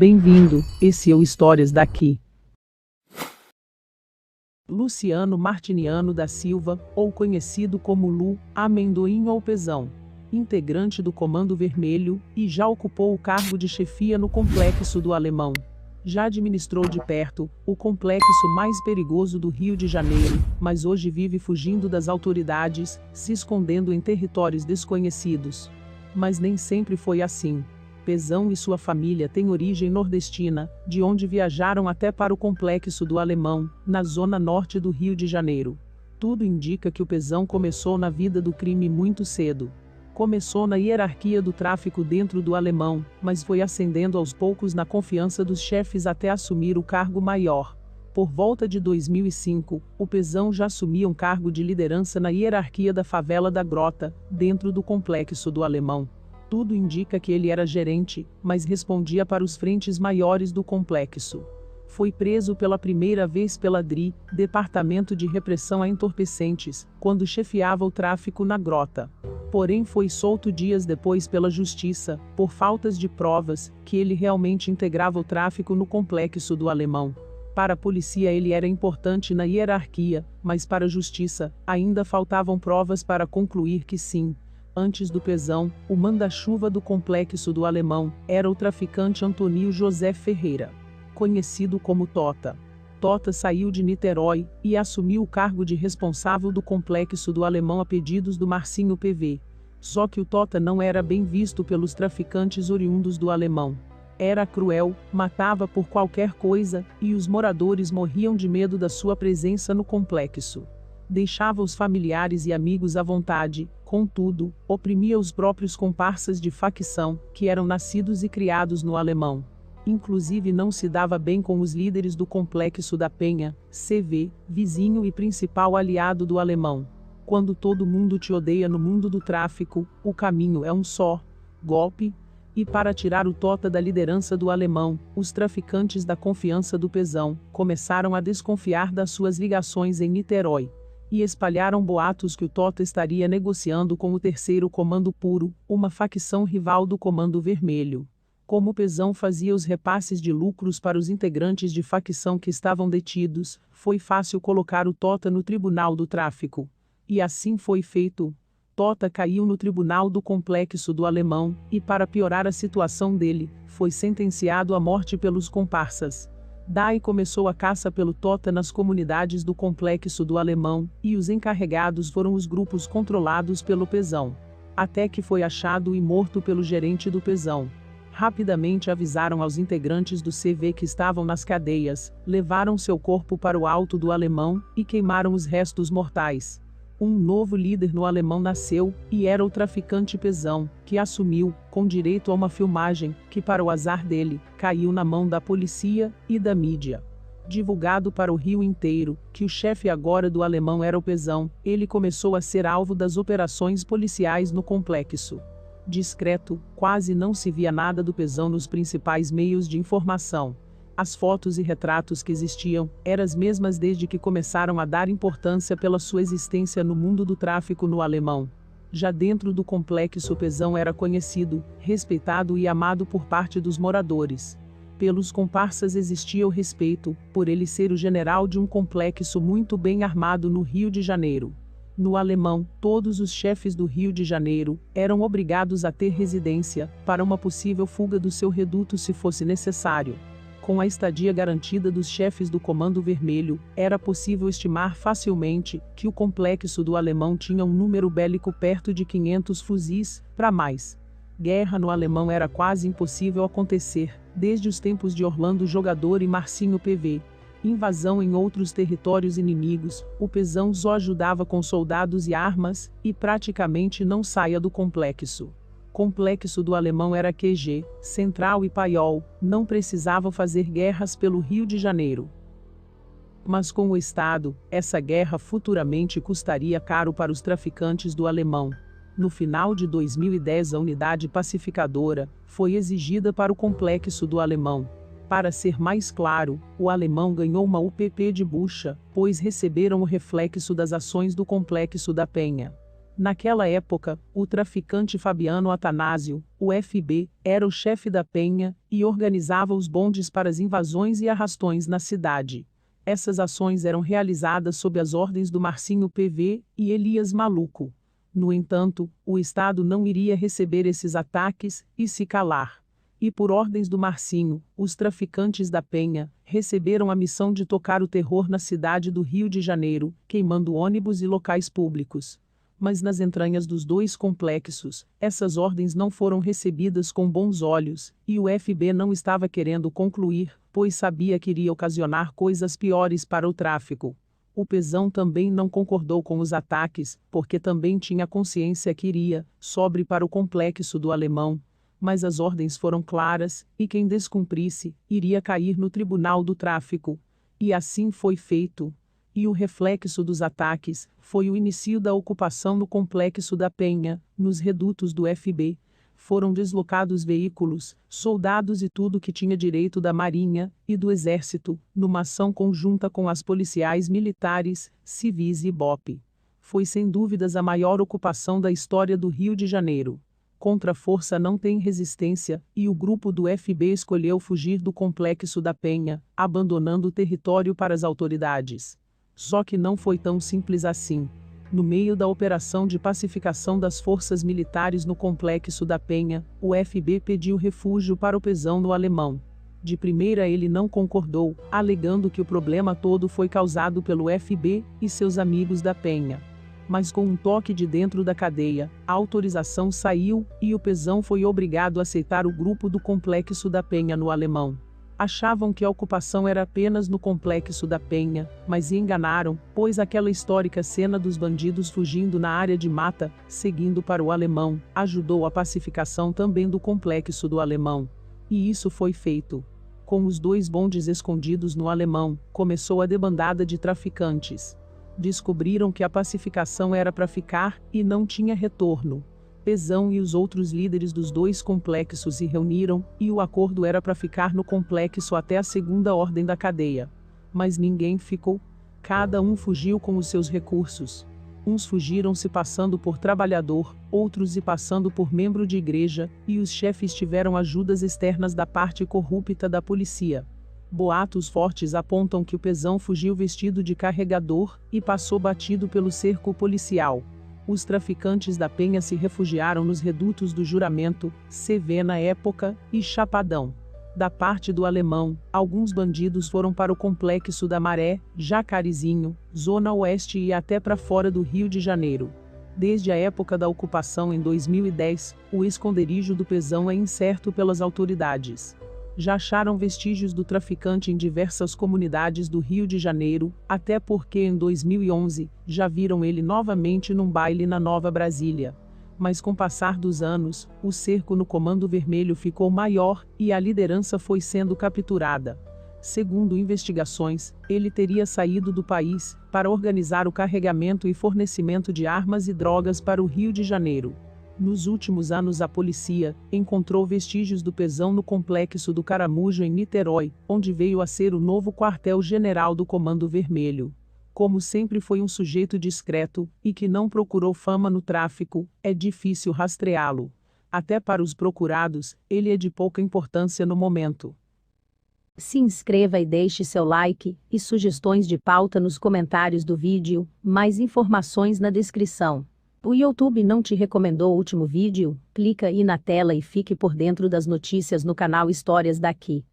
Bem-vindo, esse é o Histórias daqui. Luciano Martiniano da Silva, ou conhecido como Lu, Amendoim ou Pezão, integrante do Comando Vermelho, e já ocupou o cargo de chefia no Complexo do Alemão. Já administrou de perto o complexo mais perigoso do Rio de Janeiro, mas hoje vive fugindo das autoridades, se escondendo em territórios desconhecidos. Mas nem sempre foi assim. Pezão e sua família têm origem nordestina, de onde viajaram até para o Complexo do Alemão, na zona norte do Rio de Janeiro. Tudo indica que o Pezão começou na vida do crime muito cedo. Começou na hierarquia do tráfico dentro do Alemão, mas foi ascendendo aos poucos na confiança dos chefes até assumir o cargo maior. Por volta de 2005, o Pezão já assumia um cargo de liderança na hierarquia da favela da Grota, dentro do Complexo do Alemão. Tudo indica que ele era gerente, mas respondia para os frentes maiores do complexo. Foi preso pela primeira vez pela DRI, Departamento de Repressão a Entorpecentes, quando chefiava o tráfico na Grota. Porém foi solto dias depois pela Justiça, por faltas de provas, que ele realmente integrava o tráfico no Complexo do Alemão. Para a polícia ele era importante na hierarquia, mas para a Justiça, ainda faltavam provas para concluir que sim. Antes do Pezão, o manda-chuva do Complexo do Alemão era o traficante Antônio José Ferreira, conhecido como Tota. Tota saiu de Niterói e assumiu o cargo de responsável do Complexo do Alemão a pedidos do Marcinho PV. Só que o Tota não era bem visto pelos traficantes oriundos do Alemão. Era cruel, matava por qualquer coisa, e os moradores morriam de medo da sua presença no complexo. Deixava os familiares e amigos à vontade, contudo, oprimia os próprios comparsas de facção, que eram nascidos e criados no Alemão. Inclusive não se dava bem com os líderes do Complexo da Penha, CV, vizinho e principal aliado do Alemão. Quando todo mundo te odeia no mundo do tráfico, o caminho é um só: golpe. E para tirar o Tota da liderança do Alemão, os traficantes da confiança do Pezão começaram a desconfiar das suas ligações em Niterói. E espalharam boatos que o Tota estaria negociando com o Terceiro Comando Puro, uma facção rival do Comando Vermelho. Como o Pezão fazia os repasses de lucros para os integrantes de facção que estavam detidos, foi fácil colocar o Tota no Tribunal do Tráfico. E assim foi feito. Tota caiu no Tribunal do Complexo do Alemão, e para piorar a situação dele, foi sentenciado à morte pelos comparsas. Daí começou a caça pelo Tota nas comunidades do Complexo do Alemão, e os encarregados foram os grupos controlados pelo Pezão. Até que foi achado e morto pelo gerente do Pezão. Rapidamente avisaram aos integrantes do CV que estavam nas cadeias, levaram seu corpo para o alto do Alemão, e queimaram os restos mortais. Um novo líder no Alemão nasceu, e era o traficante Pezão, que assumiu, com direito a uma filmagem, que para o azar dele, caiu na mão da polícia e da mídia. Divulgado para o Rio inteiro, que o chefe agora do Alemão era o Pezão, ele começou a ser alvo das operações policiais no complexo. Discreto, quase não se via nada do Pezão nos principais meios de informação. As fotos e retratos que existiam, eram as mesmas desde que começaram a dar importância pela sua existência no mundo do tráfico no Alemão. Já dentro do complexo o Pezão era conhecido, respeitado e amado por parte dos moradores. Pelos comparsas existia o respeito, por ele ser o general de um complexo muito bem armado no Rio de Janeiro. No Alemão, todos os chefes do Rio de Janeiro eram obrigados a ter residência, para uma possível fuga do seu reduto se fosse necessário. Com a estadia garantida dos chefes do Comando Vermelho, era possível estimar facilmente que o complexo do Alemão tinha um número bélico perto de 500 fuzis, para mais. Guerra no Alemão era quase impossível acontecer, desde os tempos de Orlando Jogador e Marcinho PV. Invasão em outros territórios inimigos, o Pezão só ajudava com soldados e armas, e praticamente não saía do complexo. Complexo do Alemão era QG, Central e Paiol, não precisavam fazer guerras pelo Rio de Janeiro. Mas com o Estado, essa guerra futuramente custaria caro para os traficantes do Alemão. No final de 2010 a unidade pacificadora foi exigida para o Complexo do Alemão. Para ser mais claro, o Alemão ganhou uma UPP de bucha, pois receberam o reflexo das ações do Complexo da Penha. Naquela época, o traficante Fabiano Atanásio, o FB, era o chefe da Penha e organizava os bondes para as invasões e arrastões na cidade. Essas ações eram realizadas sob as ordens do Marcinho PV e Elias Maluco. No entanto, o Estado não iria receber esses ataques e se calar. E por ordens do Marcinho, os traficantes da Penha receberam a missão de tocar o terror na cidade do Rio de Janeiro, queimando ônibus e locais públicos. Mas nas entranhas dos dois complexos, essas ordens não foram recebidas com bons olhos, e o FB não estava querendo concluir, pois sabia que iria ocasionar coisas piores para o tráfico. O Pezão também não concordou com os ataques, porque também tinha consciência que iria, sobre para o complexo do Alemão. Mas as ordens foram claras, e quem descumprisse, iria cair no tribunal do tráfico. E assim foi feito. E o reflexo dos ataques foi o início da ocupação no complexo da Penha, nos redutos do FB. Foram deslocados veículos, soldados e tudo que tinha direito da Marinha e do Exército, numa ação conjunta com as policiais militares, civis e BOP. Foi sem dúvidas a maior ocupação da história do Rio de Janeiro. Contra a força não tem resistência, e o grupo do FB escolheu fugir do complexo da Penha, abandonando o território para as autoridades. Só que não foi tão simples assim. No meio da operação de pacificação das forças militares no complexo da Penha, o FB pediu refúgio para o Pezão no Alemão. De primeira ele não concordou, alegando que o problema todo foi causado pelo FB e seus amigos da Penha. Mas com um toque de dentro da cadeia, a autorização saiu e o Pezão foi obrigado a aceitar o grupo do complexo da Penha no Alemão. Achavam que a ocupação era apenas no complexo da Penha, mas se enganaram, pois aquela histórica cena dos bandidos fugindo na área de mata, seguindo para o Alemão, ajudou a pacificação também do complexo do Alemão. E isso foi feito. Com os dois bondes escondidos no Alemão, começou a debandada de traficantes. Descobriram que a pacificação era para ficar e não tinha retorno. Pezão e os outros líderes dos dois complexos se reuniram, e o acordo era para ficar no complexo até a segunda ordem da cadeia. Mas ninguém ficou. Cada um fugiu com os seus recursos. Uns fugiram se passando por trabalhador, outros se passando por membro de igreja, e os chefes tiveram ajudas externas da parte corrupta da polícia. Boatos fortes apontam que o Pezão fugiu vestido de carregador e passou batido pelo cerco policial. Os traficantes da Penha se refugiaram nos redutos do Juramento, CV na época, e Chapadão. Da parte do Alemão, alguns bandidos foram para o complexo da Maré, Jacarezinho, Zona Oeste e até para fora do Rio de Janeiro. Desde a época da ocupação em 2010, o esconderijo do Pezão é incerto pelas autoridades. Já acharam vestígios do traficante em diversas comunidades do Rio de Janeiro, até porque em 2011, já viram ele novamente num baile na Nova Brasília. Mas com o passar dos anos, o cerco no Comando Vermelho ficou maior e a liderança foi sendo capturada. Segundo investigações, ele teria saído do país para organizar o carregamento e fornecimento de armas e drogas para o Rio de Janeiro. Nos últimos anos a polícia encontrou vestígios do Pezão no complexo do Caramujo em Niterói, onde veio a ser o novo quartel-general do Comando Vermelho. Como sempre foi um sujeito discreto, e que não procurou fama no tráfico, é difícil rastreá-lo. Até para os procurados, ele é de pouca importância no momento. Se inscreva e deixe seu like, e sugestões de pauta nos comentários do vídeo, mais informações na descrição. O YouTube não te recomendou o último vídeo? Clica aí na tela e fique por dentro das notícias no canal Histórias daqui.